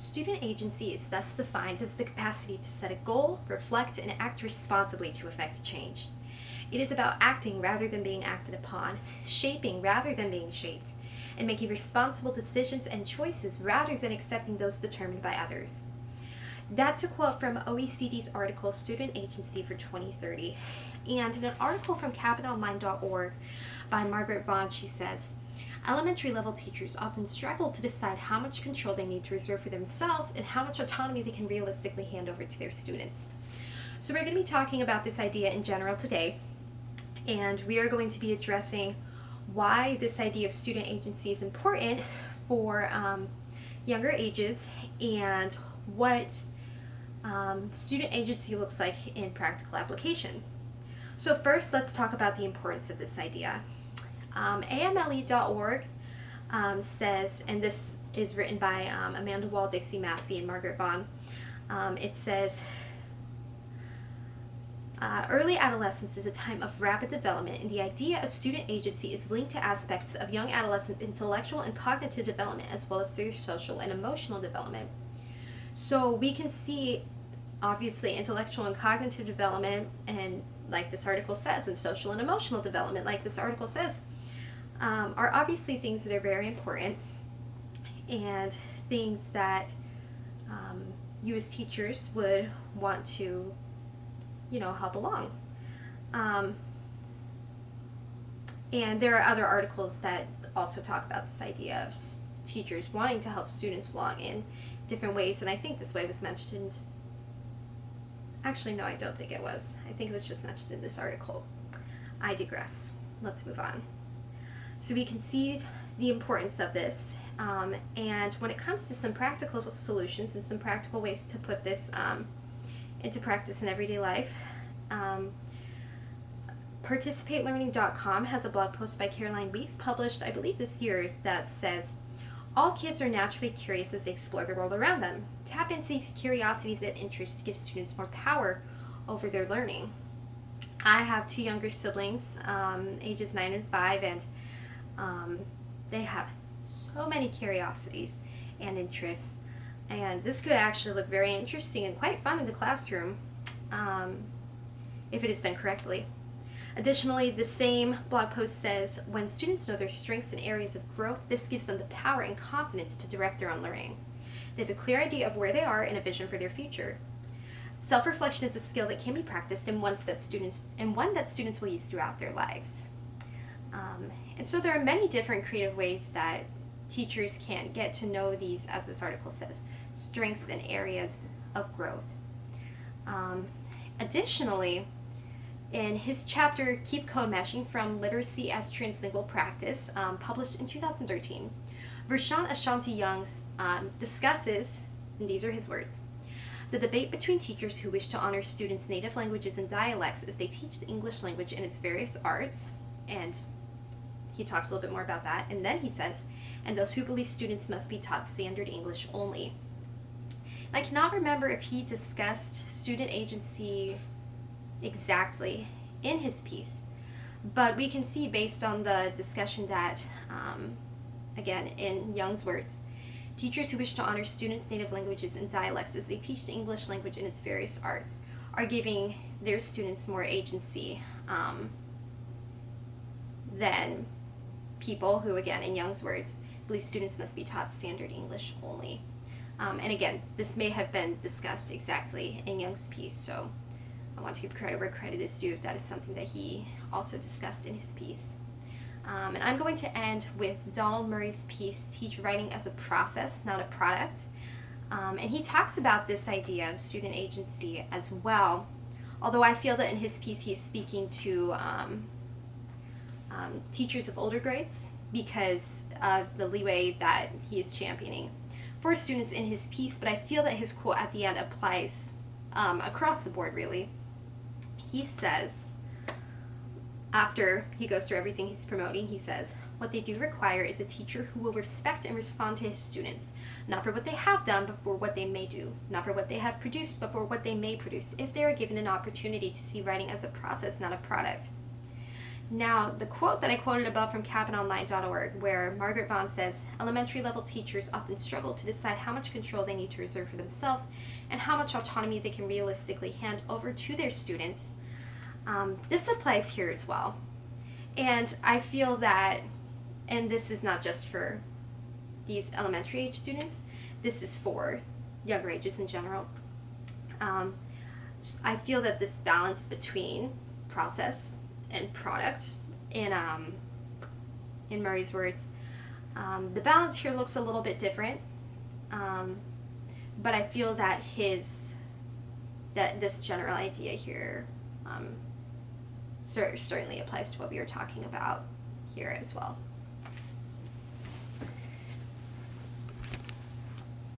Student agency is thus defined as the capacity to set a goal, reflect, and act responsibly to effect change. It is about acting rather than being acted upon, shaping rather than being shaped, and making responsible decisions and choices rather than accepting those determined by others. That's a quote from OECD's article Student Agency for 2030. And in an article from CapitOnline.org by Margaret Vaughn, she says, elementary level teachers often struggle to decide how much control they need to reserve for themselves and how much autonomy they can realistically hand over to their students. So we're going to be talking about this idea in general today, and we are going to be addressing why this idea of student agency is important for younger ages and what student agency looks like in practical application. So first, let's talk about the importance of this idea. AMLE.org says, and this is written by Amanda Wall, Dixie Massey, and Margaret Vaughn, it says, early adolescence is a time of rapid development, and the idea of student agency is linked to aspects of young adolescents' intellectual and cognitive development as well as their social and emotional development. So we can see, obviously, intellectual and cognitive development, and like this article says, and social and emotional development, like this article says, are obviously things that are very important and things that you as teachers would want to, help along. And there are other articles that also talk about this idea of teachers wanting to help students along in different ways, and I think this way was mentioned. Actually, no, I don't think it was. I think it was just mentioned in this article. I digress. Let's move on. So we can see the importance of this, and when it comes to some practical solutions and some practical ways to put this into practice in everyday life, Participatelearning.com has a blog post by Caroline Weeks published, I believe this year, that says, all kids are naturally curious as they explore the world around them. Tap into these curiosities and interests to give students more power over their learning. I have two younger siblings, ages 9 and 5, and they have so many curiosities and interests. And this could actually look very interesting and quite fun in the classroom if it is done correctly. Additionally, the same blog post says, when students know their strengths and areas of growth, this gives them the power and confidence to direct their own learning. They have a clear idea of where they are and a vision for their future. Self-reflection is a skill that can be practiced and one that students will use throughout their lives. And so there are many different creative ways that teachers can get to know these, as this article says, strengths and areas of growth. Additionally, in his chapter, Keep Code Meshing from Literacy as Translingual Practice, published in 2013, Vershawn Ashanti Young discusses, and these are his words, the debate between teachers who wish to honor students' native languages and dialects as they teach the English language in its various arts, and he talks a little bit more about that, and then he says, and those who believe students must be taught standard English only. I cannot remember if he discussed student agency exactly in his piece, but we can see based on the discussion that, again, in Young's words, teachers who wish to honor students' native languages and dialects as they teach the English language in its various arts are giving their students more agency than people who, again, in Young's words, believe students must be taught standard English only. And again, this may have been discussed exactly in Young's piece, so I want to give credit where credit is due if that is something that he also discussed in his piece. And I'm going to end with Donald Murray's piece, Teach Writing as a Process, Not a Product. And he talks about this idea of student agency as well, although I feel that in his piece he's speaking to teachers of older grades because of the leeway that he is championing for students in his piece, but I feel that his quote at the end applies across the board, really. He says, after he goes through everything he's promoting, he says, what they do require is a teacher who will respect and respond to his students, not for what they have done, but for what they may do, not for what they have produced, but for what they may produce, if they are given an opportunity to see writing as a process, not a product. Now, the quote that I quoted above from cabinonline.org, where Margaret Vaughn says, elementary level teachers often struggle to decide how much control they need to reserve for themselves and how much autonomy they can realistically hand over to their students. This applies here as well. And I feel that, and this is not just for these elementary age students, this is for younger ages in general. I feel that this balance between process and product, in Murray's words, the balance here looks a little bit different, but I feel that this general idea here certainly applies to what we were talking about here as well.